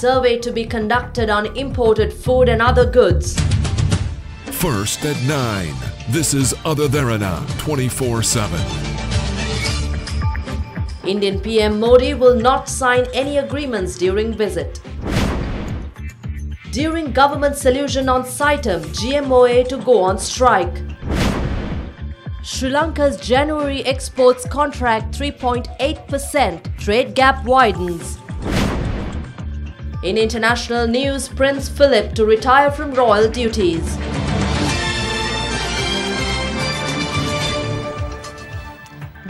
survey to be conducted on imported food and other goods. First at 9. This is Other Derana 24/7. Indian PM Modi will not sign any agreements during visit. During government solution on Saitam, GMOA to go on strike. Sri Lanka's January exports contract 3.8%, trade gap widens. In international news, Prince Philip to retire from royal duties.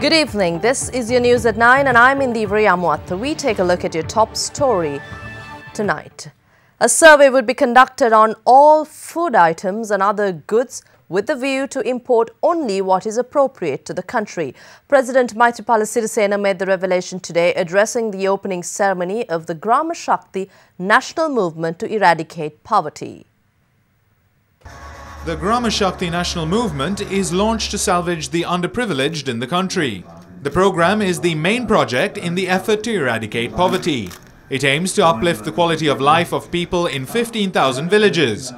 Good evening, this is your news at 9 and I'm Indivri Amwat. We take a look at your top story tonight. A survey would be conducted on all food items and other goods with the view to import only what is appropriate to the country. President Maithripala Sirisena made the revelation today addressing the opening ceremony of the Grama Shakti national movement to eradicate poverty. The Grama Shakti national movement is launched to salvage the underprivileged in the country. The program is the main project in the effort to eradicate poverty. It aims to uplift the quality of life of people in 15,000 villages.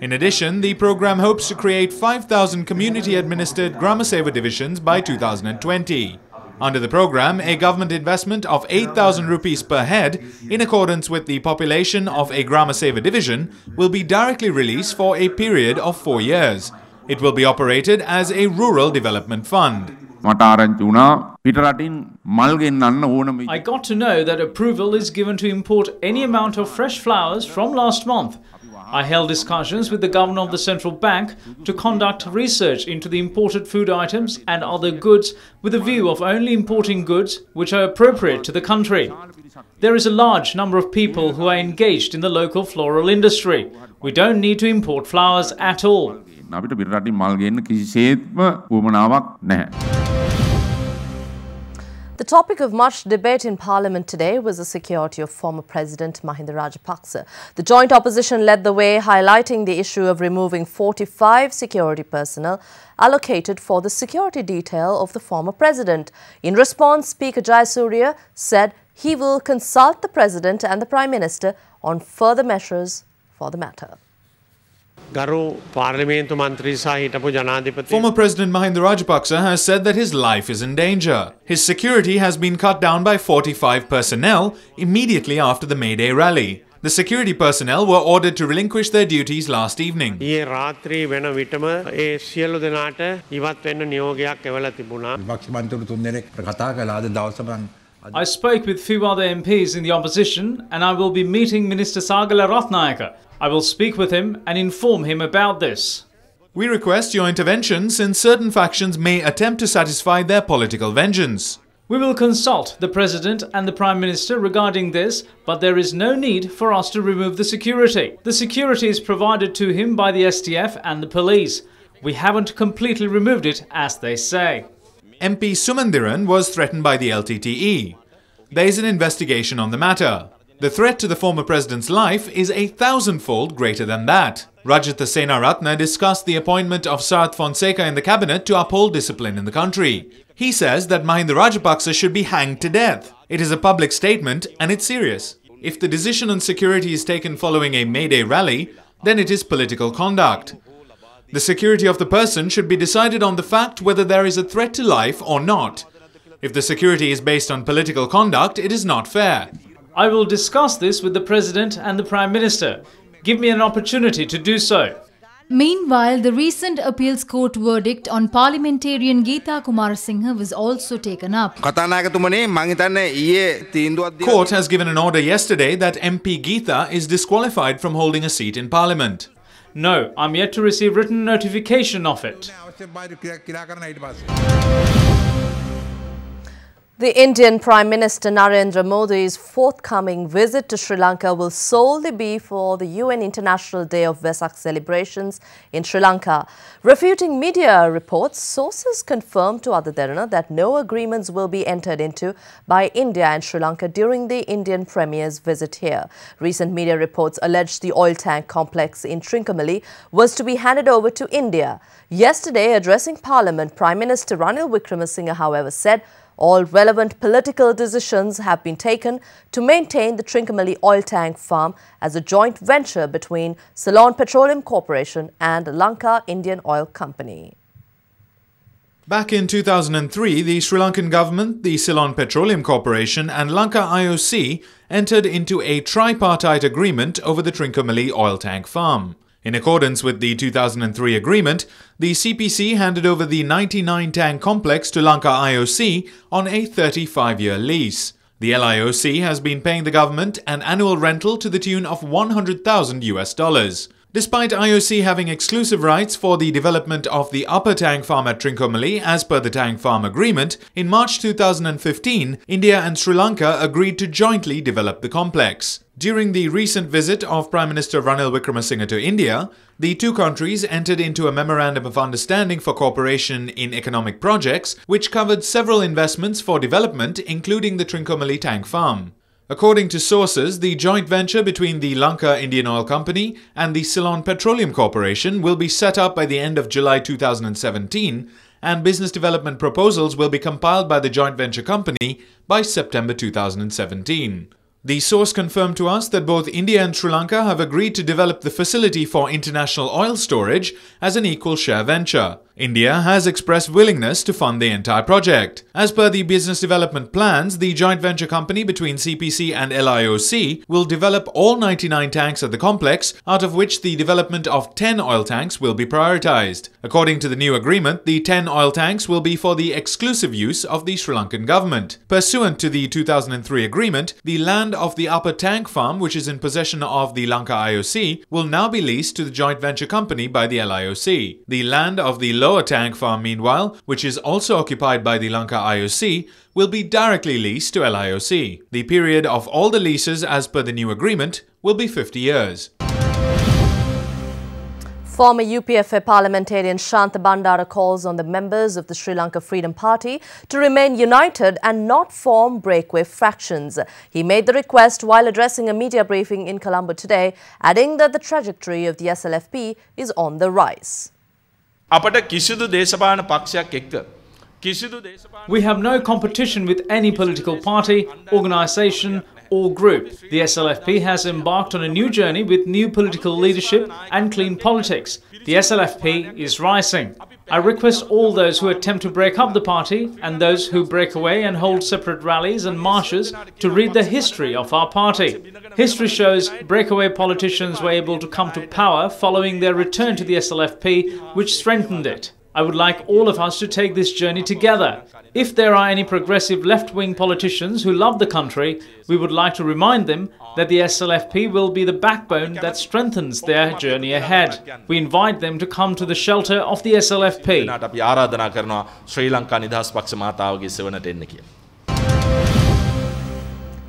In addition, the program hopes to create 5,000 community-administered Grama Seva divisions by 2020. Under the program, a government investment of 8,000 rupees per head, in accordance with the population of a Grama Seva division, will be directly released for a period of 4 years. It will be operated as a rural development fund. I got to know that approval is given to import any amount of fresh flowers from last month. I held discussions with the governor of the central bank to conduct research into the imported food items and other goods with a view of only importing goods which are appropriate to the country. There is a large number of people who are engaged in the local floral industry. We don't need to import flowers at all. The topic of much debate in Parliament today was the security of former President Mahinda Rajapaksa. The joint opposition led the way, highlighting the issue of removing 45 security personnel allocated for the security detail of the former president. In response, Speaker Jayasuriya said he will consult the President and the Prime Minister on further measures for the matter. Former President Mahinda Rajapaksa has said that his life is in danger. His security has been cut down by 45 personnel immediately after the May Day rally. The security personnel were ordered to relinquish their duties last evening. I spoke with few other MPs in the opposition and I will be meeting Minister Sagala Rathnayaka. I will speak with him and inform him about this. We request your intervention since certain factions may attempt to satisfy their political vengeance. We will consult the President and the Prime Minister regarding this, but there is no need for us to remove the security. The security is provided to him by the STF and the police. We haven't completely removed it, as they say. MP Sumandiran was threatened by the LTTE. There is an investigation on the matter. The threat to the former president's life is 1,000-fold greater than that. Rajitha Senaratne discussed the appointment of Sarath Fonseca in the cabinet to uphold discipline in the country. He says that Mahinda Rajapaksa should be hanged to death. It is a public statement and it's serious. If the decision on security is taken following a May Day rally, then it is political conduct. The security of the person should be decided on the fact whether there is a threat to life or not. If the security is based on political conduct, it is not fair. I will discuss this with the President and the Prime Minister. Give me an opportunity to do so. Meanwhile, the recent appeals court verdict on parliamentarian Geeta Kumarasinghe was also taken up. Court has given an order yesterday that MP Geeta is disqualified from holding a seat in Parliament. No, I'm yet to receive written notification of it. The Indian Prime Minister Narendra Modi's forthcoming visit to Sri Lanka will solely be for the UN International Day of Vesak celebrations in Sri Lanka. Refuting media reports, sources confirmed to Other Derana that no agreements will be entered into by India and Sri Lanka during the Indian Premier's visit here. Recent media reports allege the oil tank complex in Trincomalee was to be handed over to India. Yesterday, addressing Parliament, Prime Minister Ranil Wickremesinghe, however, said All relevant political decisions have been taken to maintain the Trincomalee oil tank farm as a joint venture between Ceylon Petroleum Corporation and Lanka Indian Oil Company. Back in 2003, the Sri Lankan government, the Ceylon Petroleum Corporation and Lanka IOC entered into a tripartite agreement over the Trincomalee oil tank farm. In accordance with the 2003 agreement, the CPC handed over the 99-tank complex to Lanka IOC on a 35-year lease. The LIOC has been paying the government an annual rental to the tune of $100,000. Despite IOC having exclusive rights for the development of the upper tank farm at Trincomalee as per the tank farm agreement, in March 2015, India and Sri Lanka agreed to jointly develop the complex. During the recent visit of Prime Minister Ranil Wickremesinghe to India, the two countries entered into a Memorandum of Understanding for cooperation in economic projects, which covered several investments for development, including the Trincomalee tank farm. According to sources, the joint venture between the Lanka Indian Oil Company and the Ceylon Petroleum Corporation will be set up by the end of July 2017, and business development proposals will be compiled by the joint venture company by September 2017. The source confirmed to us that both India and Sri Lanka have agreed to develop the facility for international oil storage as an equal share venture. India has expressed willingness to fund the entire project. As per the business development plans, the joint venture company between CPC and LIOC will develop all 99 tanks at the complex, out of which the development of 10 oil tanks will be prioritized. According to the new agreement, the 10 oil tanks will be for the exclusive use of the Sri Lankan government. Pursuant to the 2003 agreement, the land of the upper tank farm, which is in possession of the Lanka IOC, will now be leased to the joint venture company by the LIOC. The land of the lower tank farm, meanwhile, which is also occupied by the Lanka IOC, will be directly leased to LIOC. The period of all the leases as per the new agreement will be 50 years. Former UPFA parliamentarian Shantha Bandara calls on the members of the Sri Lanka Freedom Party to remain united and not form breakaway fractions. He made the request while addressing a media briefing in Colombo today, adding that the trajectory of the SLFP is on the rise. We have no competition with any political party, organisation or group. The SLFP has embarked on a new journey with new political leadership and clean politics. The SLFP is rising. I request all those who attempt to break up the party and those who break away and hold separate rallies and marches to read the history of our party. History shows breakaway politicians were able to come to power following their return to the SLFP, which strengthened it. I would like all of us to take this journey together. If there are any progressive left-wing politicians who love the country, we would like to remind them that the SLFP will be the backbone that strengthens their journey ahead. We invite them to come to the shelter of the SLFP.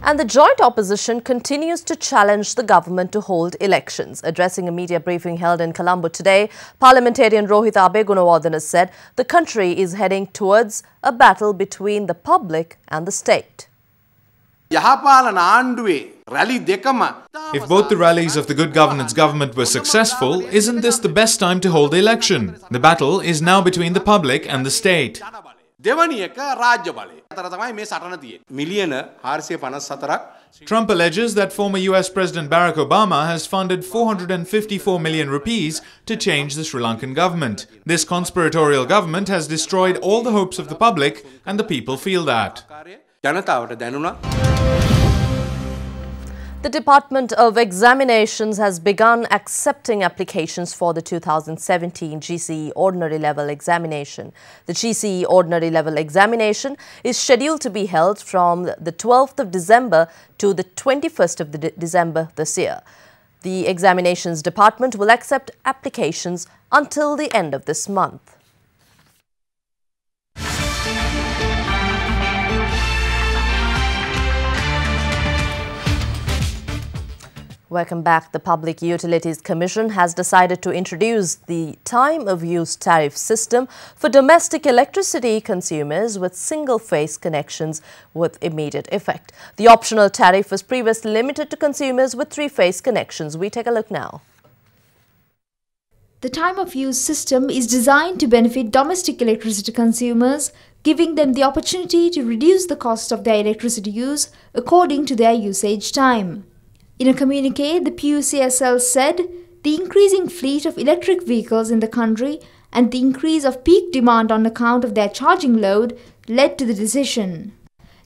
And the joint opposition continues to challenge the government to hold elections. Addressing a media briefing held in Colombo today, parliamentarian Rohita Abegunawardena said the country is heading towards a battle between the public and the state. If both the rallies of the Good Governance government were successful, isn't this the best time to hold the election? The battle is now between the public and the state. Trump alleges that former US President Barack Obama has funded 454 million rupees to change the Sri Lankan government. This conspiratorial government has destroyed all the hopes of the public, and the people feel that. The Department of Examinations has begun accepting applications for the 2017 GCE Ordinary Level Examination. The GCE Ordinary Level Examination is scheduled to be held from the 12th of December to the 21st of December this year. The Examinations Department will accept applications until the end of this month. Welcome back. The Public Utilities Commission has decided to introduce the time of use tariff system for domestic electricity consumers with single-phase connections with immediate effect. The optional tariff was previously limited to consumers with three-phase connections. We take a look now. The time of use system is designed to benefit domestic electricity consumers, giving them the opportunity to reduce the cost of their electricity use according to their usage time. In a communique, the PUCSL said the increasing fleet of electric vehicles in the country and the increase of peak demand on account of their charging load led to the decision.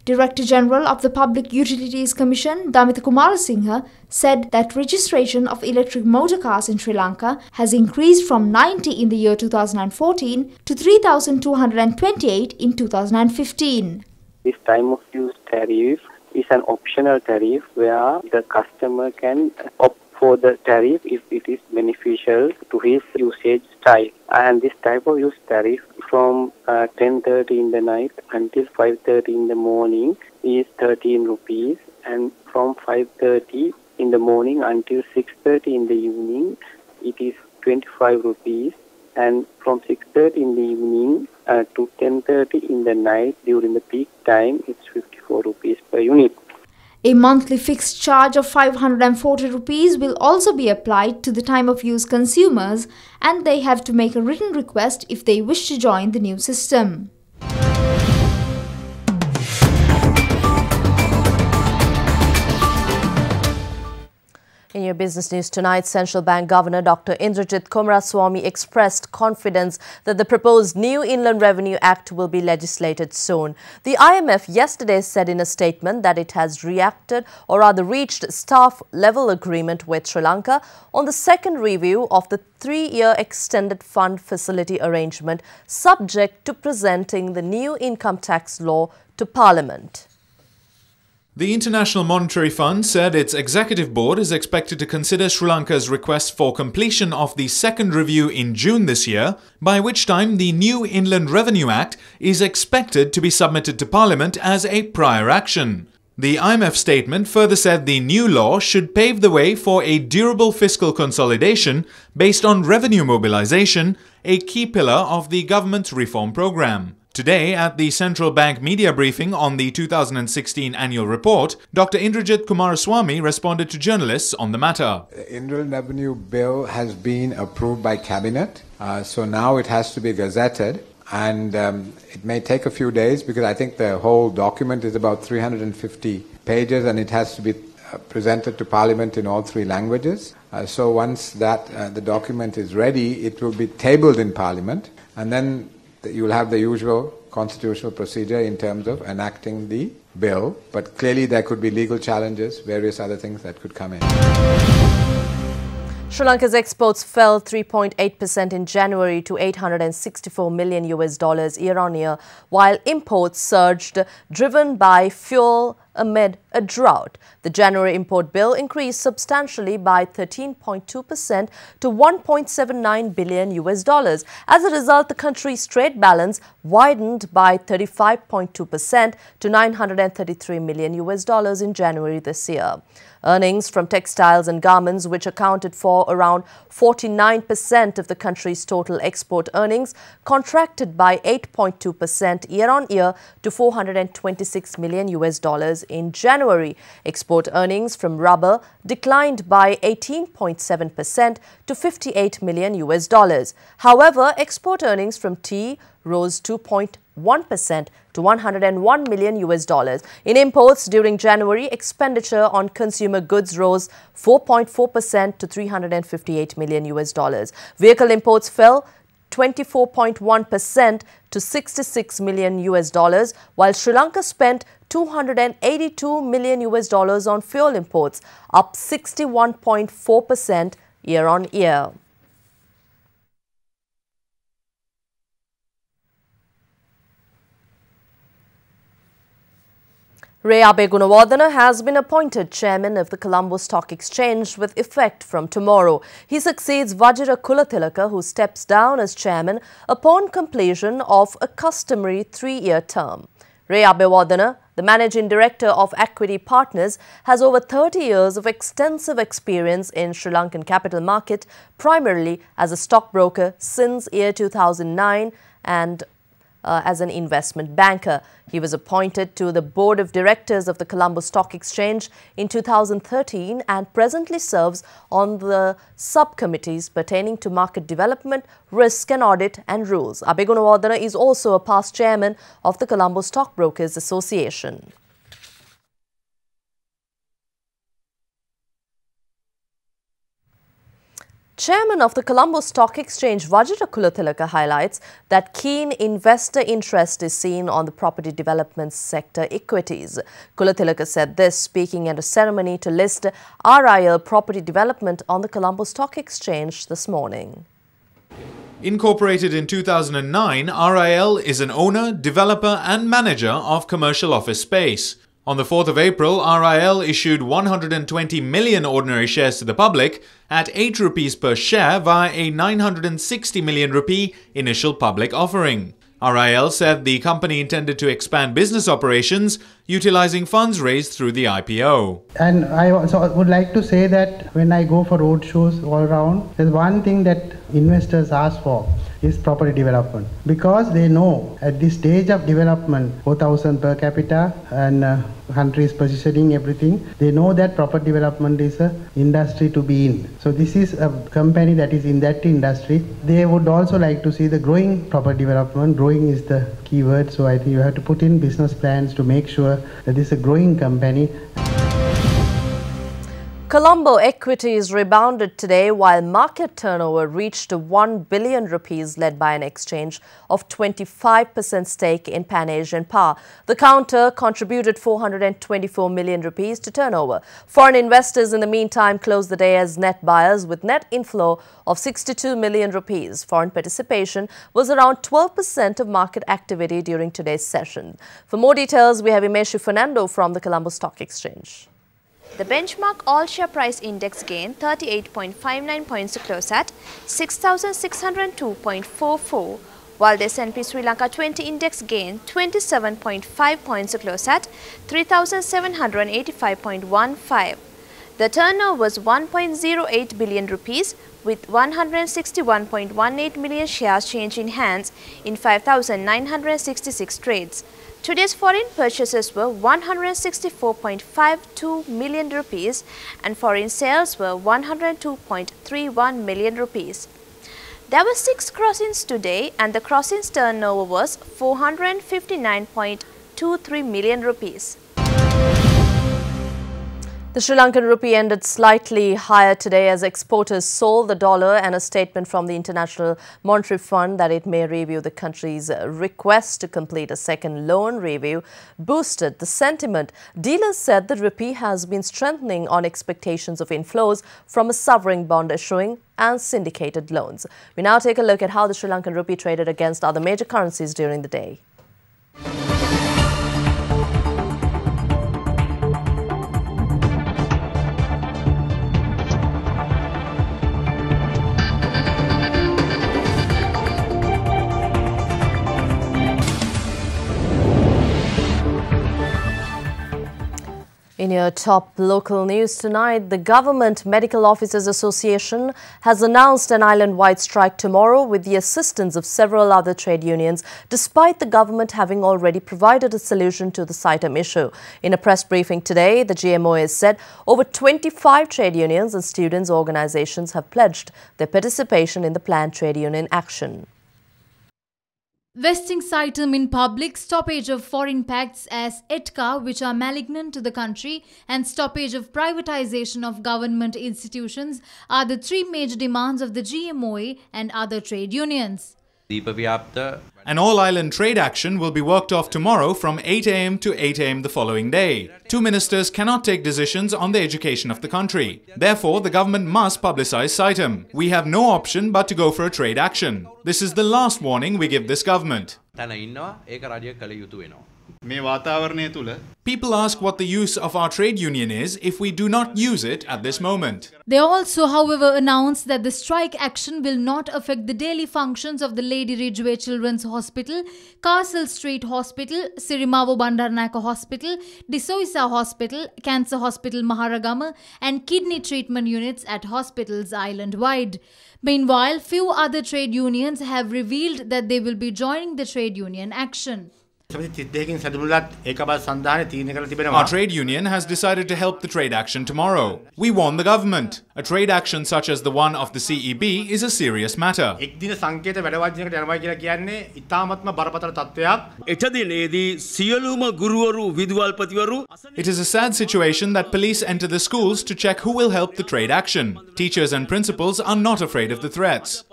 Director General of the Public Utilities Commission, Damitha Kumarasinghe, said that registration of electric motor cars in Sri Lanka has increased from 90 in the year 2014 to 3,228 in 2015. This time of use tariff is an optional tariff where the customer can opt for the tariff if it is beneficial to his usage style. And this type of use tariff from 10:30 in the night until 5:30 in the morning is 13 rupees, and from 5:30 in the morning until 6:30 in the evening it is 25 rupees, and from 6:30 in the evening to 10:30 in the night during the peak time it's 54 rupees per unit. A monthly fixed charge of 540 rupees will also be applied to the time of use consumers, and they have to make a written request if they wish to join the new system. In your business news tonight, Central Bank Governor Dr. Indrajit Kumaraswamy expressed confidence that the proposed new Inland Revenue Act will be legislated soon. The IMF yesterday said in a statement that it has reacted, or rather reached, staff-level agreement with Sri Lanka on the second review of the 3-year extended fund facility arrangement, subject to presenting the new income tax law to Parliament. The International Monetary Fund said its executive board is expected to consider Sri Lanka's request for completion of the second review in June this year, by which time the new Inland Revenue Act is expected to be submitted to Parliament as a prior action. The IMF statement further said the new law should pave the way for a durable fiscal consolidation based on revenue mobilization, a key pillar of the government's reform program. Today, at the Central Bank media briefing on the 2016 annual report, Dr. Indrajit Kumaraswamy responded to journalists on the matter. The Inland Revenue Bill has been approved by Cabinet, so now it has to be gazetted, and it may take a few days because I think the whole document is about 350 pages and it has to be presented to Parliament in all 3 languages. So once that the document is ready, it will be tabled in Parliament, and then you will have the usual constitutional procedure in terms of enacting the bill, but clearly there could be legal challenges, various other things that could come in. Sri Lanka's exports fell 3.8% in January to $864 million year on year, while imports surged, driven by fuel amid a drought. The January import bill increased substantially by 13.2% to $1.79 billion. As a result, the country's trade balance widened by 35.2% to $933 million in January this year. Earnings from textiles and garments, which accounted for around 49% of the country's total export earnings, contracted by 8.2% year-on-year to $426 million in January. Export earnings from rubber declined by 18.7% to $58 million. However, export earnings from tea rose 2.1% to $101 million. In imports during January, expenditure on consumer goods rose 4.4% to $358 million. Vehicle imports fell 24.1% to $66 million, while Sri Lanka spent $282 million on fuel imports, up 61.4% year-on-year. Abe Gunawardena has been appointed chairman of the Colombo Stock Exchange with effect from tomorrow. He succeeds Vajira Kulathilaka, who steps down as chairman upon completion of a customary 3-year term. Abe Gunawardena, the managing director of Equity Partners, has over 30 years of extensive experience in Sri Lankan capital market, primarily as a stockbroker since year 2009 and as an investment banker. He was appointed to the board of directors of the Colombo Stock Exchange in 2013 and presently serves on the subcommittees pertaining to market development, risk and audit and rules. Abhigunawardana is also a past chairman of the Colombo Stockbrokers Association. Chairman of the Colombo Stock Exchange, Vajira Kulathilaka, highlights that keen investor interest is seen on the property development sector equities. Kulathilaka said this speaking at a ceremony to list RIL property development on the Colombo Stock Exchange this morning. Incorporated in 2009, RIL is an owner, developer and manager of commercial office space. On the 4th of April, RIL issued 120 million ordinary shares to the public at 8 rupees per share via a 960 million rupee initial public offering. RIL said the company intended to expand business operations utilizing funds raised through the IPO. And I also would like to say that when I go for road shows all around, there's one thing that investors ask for is property development, because they know at this stage of development, 4,000 per capita and country's positioning everything, they know that property development is an industry to be in. So this is a company that is in that industry. They would also like to see the growing property development. Growing is the key word, so I think you have to put in business plans to make sure that this is a growing company. Colombo equities rebounded today while market turnover reached 1 billion rupees, led by an exchange of 25% stake in Pan Asian Power. The counter contributed 424 million rupees to turnover. Foreign investors in the meantime closed the day as net buyers with net inflow of 62 million rupees. Foreign participation was around 12% of market activity during today's session. For more details, we have Imeshu Fernando from the Colombo Stock Exchange. The benchmark all-share price index gained 38.59 points to close at 6,602.44, while the S&P Sri Lanka 20 index gained 27.5 points to close at 3,785.15. The turnover was 1.08 billion rupees with 161.18 million shares changed in hands in 5,966 trades. Today's foreign purchases were 164.52 million rupees and foreign sales were 102.31 million rupees. There were 6 crossings today and the crossings turnover was 459.23 million rupees. The Sri Lankan rupee ended slightly higher today as exporters sold the dollar, and a statement from the International Monetary Fund that it may review the country's request to complete a second loan review boosted the sentiment. Dealers said the rupee has been strengthening on expectations of inflows from a sovereign bond issuing and syndicated loans. We now take a look at how the Sri Lankan rupee traded against other major currencies during the day. In your top local news tonight, the Government Medical Officers Association has announced an island-wide strike tomorrow with the assistance of several other trade unions, despite the government having already provided a solution to the SITEM issue. In a press briefing today, the GMOA said over 25 trade unions and students' organizations have pledged their participation in the planned trade union action. Vesting SITEM in public, stoppage of foreign pacts as ETCA, which are malignant to the country, and stoppage of privatization of government institutions are the 3 major demands of the GMOA and other trade unions. An all-island trade action will be worked off tomorrow from 8 a.m. to 8 a.m. the following day. 2 ministers cannot take decisions on the education of the country. Therefore, the government must publicize SITEM. We have no option but to go for a trade action. This is the last warning we give this government. People ask what the use of our trade union is if we do not use it at this moment. They also, however, announced that the strike action will not affect the daily functions of the Lady Ridgeway Children's Hospital, Castle Street Hospital, Sirimavo Bandaranaike Hospital, Disoisa Hospital, Cancer Hospital Maharagama and kidney treatment units at hospitals island-wide. Meanwhile, few other trade unions have revealed that they will be joining the trade union action. Our trade union has decided to help the trade action tomorrow. We warn the government. A trade action such as the one of the CEB is a serious matter. It is a sad situation that police enter the schools to check who will help the trade action. Teachers and principals are not afraid of the threats.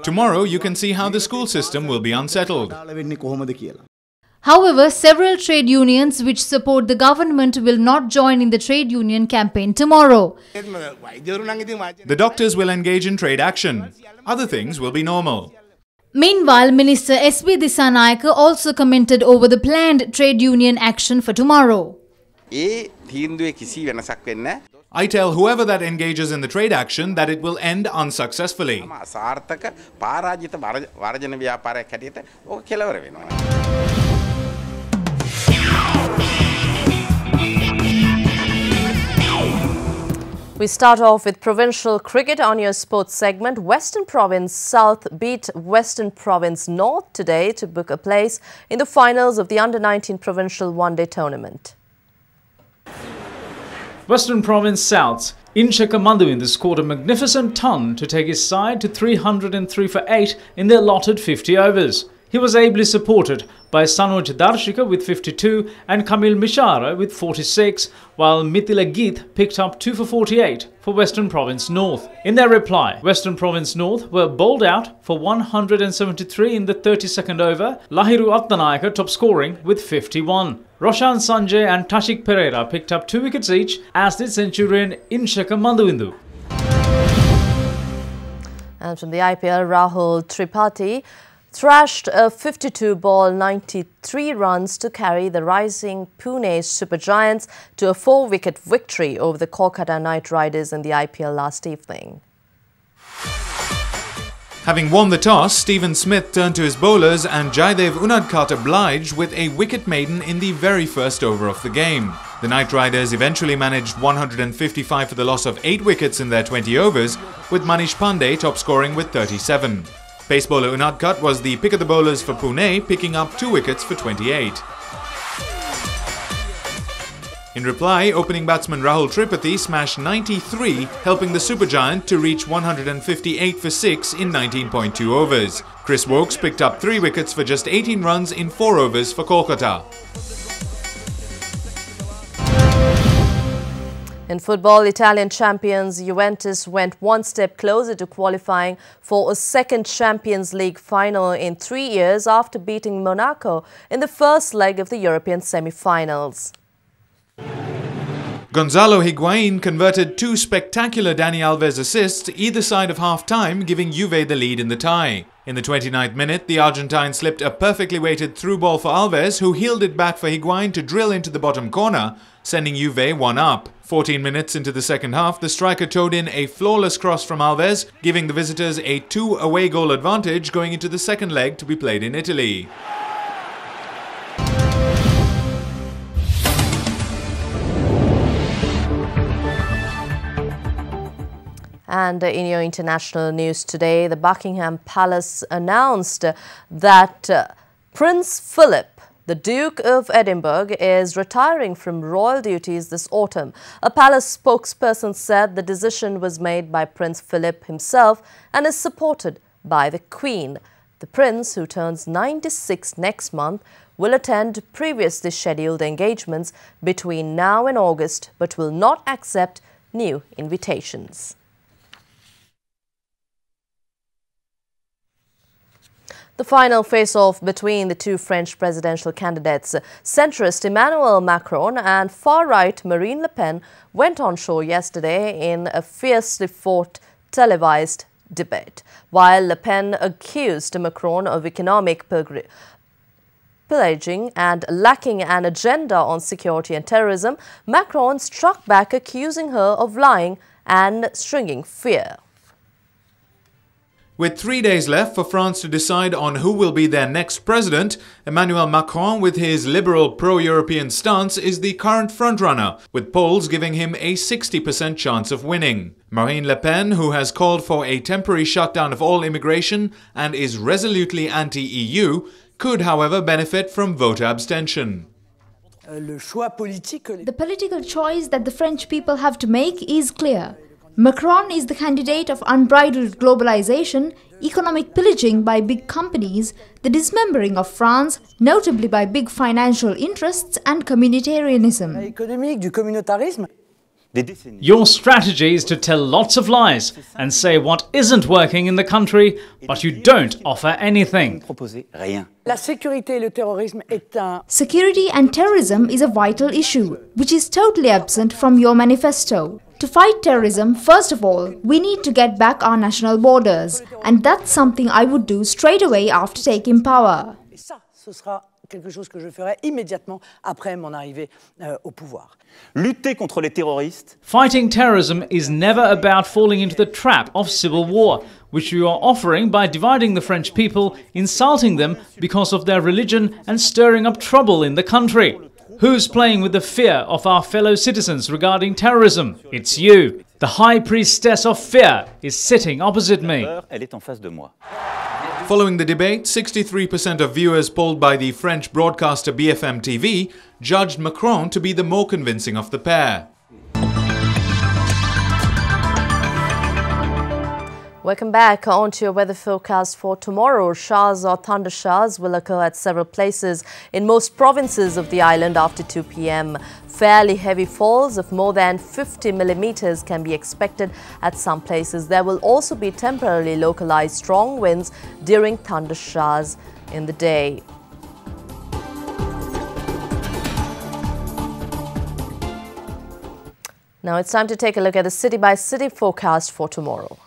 Tomorrow you can see how the school system will be unsettled. However, several trade unions which support the government will not join in the trade union campaign tomorrow. The doctors will engage in trade action. Other things will be normal. Meanwhile, Minister S.B. Dissanayake also commented over the planned trade union action for tomorrow. I tell whoever that engages in the trade action that it will end unsuccessfully. We start off with provincial cricket on your sports segment. Western Province South beat Western Province North today to book a place in the finals of the Under-19 Provincial One-Day Tournament. Western Province South's Inshaka Madhuindu scored a magnificent ton to take his side to 303 for 8 in the allotted 50 overs. He was ably supported by Sanoj Darshika with 52 and Kamil Mishara with 46, while Mithila Geeth picked up 2 for 48 for Western Province North. In their reply, Western Province North were bowled out for 173 in the 32nd over, Lahiru Attanayake top scoring with 51. Roshan Sanjay and Tashik Pereira picked up 2 wickets each, as did Centurion Inshaka Madhuindu. And from the IPL, Rahul Tripathi thrashed a 52-ball 93 runs to carry the rising Pune Super Giants to a 4-wicket victory over the Kolkata Knight Riders in the IPL last evening. Having won the toss, Stephen Smith turned to his bowlers and Jaidev Unadkat obliged with a wicket maiden in the very first over of the game. The Knight Riders eventually managed 155 for the loss of 8 wickets in their 20 overs, with Manish Pandey top scoring with 37. Pace bowler Unadkat was the pick of the bowlers for Pune, picking up 2 wickets for 28. In reply, opening batsman Rahul Tripathi smashed 93, helping the supergiant to reach 158 for 6 in 19.2 overs. Chris Wokes picked up 3 wickets for just 18 runs in 4 overs for Kolkata. In football, Italian champions Juventus went one step closer to qualifying for a second Champions League final in 3 years after beating Monaco in the first leg of the European semi-finals. Gonzalo Higuain converted 2 spectacular Dani Alves assists either side of half-time, giving Juve the lead in the tie. In the 29th minute, the Argentine slipped a perfectly weighted through ball for Alves, who heeled it back for Higuain to drill into the bottom corner, sending Juve 1 up. 14 minutes into the second half, the striker towed in a flawless cross from Alves, giving the visitors a 2 away goal advantage going into the second leg to be played in Italy. And in your international news today, the Buckingham Palace announced that Prince Philip, the Duke of Edinburgh, is retiring from royal duties this autumn. A palace spokesperson said the decision was made by Prince Philip himself and is supported by the Queen. The Prince, who turns 96 next month, will attend previously scheduled engagements between now and August, but will not accept new invitations. The final face-off between the 2 French presidential candidates, centrist Emmanuel Macron and far-right Marine Le Pen, went on show yesterday in a fiercely fought televised debate. While Le Pen accused Macron of economic pillaging and lacking an agenda on security and terrorism, Macron struck back, accusing her of lying and stringing fear. With 3 days left for France to decide on who will be their next president, Emmanuel Macron, with his liberal pro-European stance, is the current frontrunner, with polls giving him a 60% chance of winning. Marine Le Pen, who has called for a temporary shutdown of all immigration and is resolutely anti-EU, could, however, benefit from voter abstention. The political choice that the French people have to make is clear. Macron is the candidate of unbridled globalization, economic pillaging by big companies, the dismembering of France, notably by big financial interests, and communitarianism. Your strategy is to tell lots of lies and say what isn't working in the country, but you don't offer anything. Security and terrorism is a vital issue, which is totally absent from your manifesto. To fight terrorism, first of all, we need to get back our national borders, and that's something I would do straight away after taking power. Fighting terrorism is never about falling into the trap of civil war, which you are offering by dividing the French people, insulting them because of their religion and stirring up trouble in the country. Who's playing with the fear of our fellow citizens regarding terrorism? It's you. The high priestess of fear is sitting opposite me. Following the debate, 63% of viewers polled by the French broadcaster BFM TV judged Macron to be the more convincing of the pair. Welcome back. On to your weather forecast for tomorrow. Showers or thunder showers will occur at several places in most provinces of the island after 2 p.m. Fairly heavy falls of more than 50 millimeters can be expected at some places. There will also be temporarily localized strong winds during thunder showers in the day. Now it's time to take a look at the city-by-city forecast for tomorrow.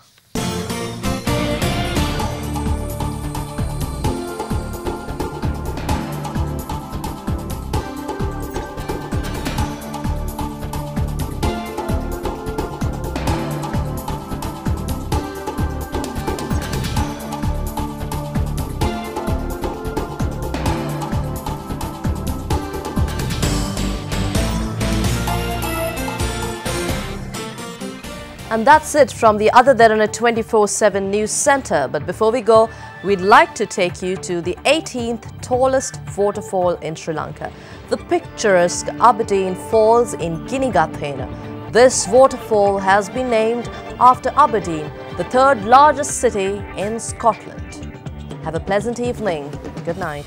And that's it from the Other Derana 24/7 News Centre. But before we go, we'd like to take you to the 18th tallest waterfall in Sri Lanka, the picturesque Aberdeen Falls in Ginigathena. This waterfall has been named after Aberdeen, the third largest city in Scotland. Have a pleasant evening. Good night.